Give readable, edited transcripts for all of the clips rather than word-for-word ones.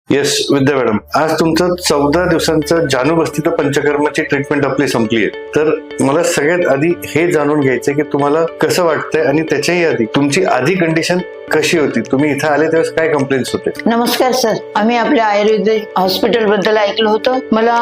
Yes विद्या madam, आज तुमचं 14 दिवसांचं जानुबस्तीचं पंचकर्माची ट्रीटमेंट आपली संपली आहे. तर मला सगळ्यात आधी हे जाणून घ्यायचंय की तुम्हाला कसं वाटतंय आणि त्याच्याही आधी तुमची आधी कंडिशन कशी होती? तुम्ही इथं आले त्यावेळेस काय कंप्लेंट्स होते? नमस्कार सर, आम्ही आपल्या आयुर्वेदिक हॉस्पिटल बद्दल ऐकलं होतं. मला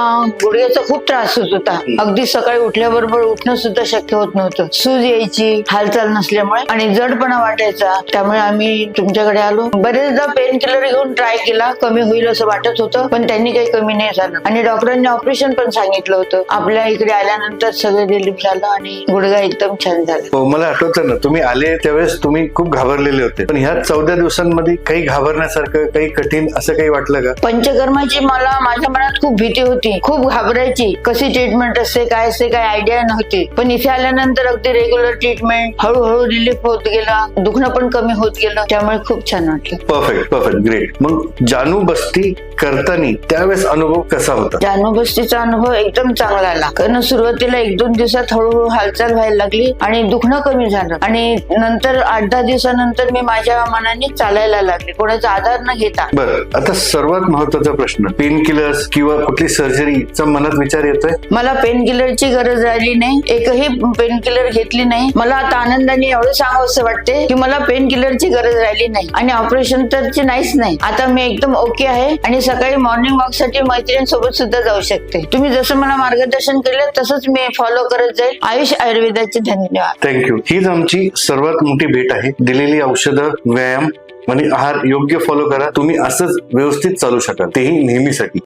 गुडघ्याचा खूप त्रास होत होता. अगदी सकाळी उठल्याबरोबर उठणं सुद्धा शक्य होत नव्हतं. सूज यायची हालचाल नसल्यामुळे आणि जडपणा वाटायचा. त्यामुळे आम्ही तुमच्याकडे आलो. बरेचदा पेन किलर घेऊन ट्राय केला, कमी होईल असं वाटत होतं, पण त्यांनी काही कमी नाही झालं आणि डॉक्टरांनी ऑपरेशन पण सांगितलं होतं. आपल्या इकडे आल्यानंतर सगळं रिलीफ झालं आणि गुडघा एकदम छान झाला. हो, मला आठवतं ना, तुम्ही आले त्यावेळेस तुम्ही खूप घाबरलेले होते. पण ह्या 14 दिवसांमध्ये काही घाबरण्यासारखं, काही कठीण असं काही वाटलं का? पंचकर्माची मला माझ्या मनात खूप भीती होती, खूप घाबरायची. कशी ट्रीटमेंट असते, काय असते, काय आयडिया नव्हती. पण इथे आल्यानंतर अगदी रेग्युलर ट्रीटमेंट, हळूहळू रिलीफ होत गेला, दुखणं पण कमी होत गेलं. त्यामुळे खूप छान वाटलं. Perfect perfect great. मग जानुबस्ती करताना त्यावेळेस अनुभव कसा होता? जानुबस्तीचा अनुभव एकदम चांगला आला. कारण सुरुवातीला 1-2 दिवसात हळूहळू हालचाल व्हायला लागली आणि दुखणं कमी झालं आणि नंतर 8-10 दिवसानंतर मी माझ्या मनाने चालायला लागले, कोणाचा आधार न घेता. बरं, आता सर्वात महत्वाचा प्रश्न, पेन किलर्स किंवा कुठली सर्जरीचा मनात विचार येतोय? मला पेन किलरची गरज राहिली नाही, एकही पेन किलर घेतली नाही. मला आता आनंदाने एवढं सांगावंसं वाटते की मला पेन किलरची गरज राहिली नाही आणि ऑपरेशन तरची नाहीच नाही. आता मी एकदम ओके आहे आणि सकाळी मॉर्निंग वॉक साठी मैत्रिणींसोबत सुद्धा जाऊ शकते. तुम्ही जसं मला मार्गदर्शन केलं तसंच मी फॉलो करत जाईल. आयुष आयुर्वेदाचे धन्यवाद. थँक्यू. हीच आमची सर्वात मोठी भेट आहे. दिलेली औषधं, व्यायाम आणि आहार योग्य फॉलो करा. तुम्ही असंच व्यवस्थित चालू शकाल, तेही नेहमीसाठी.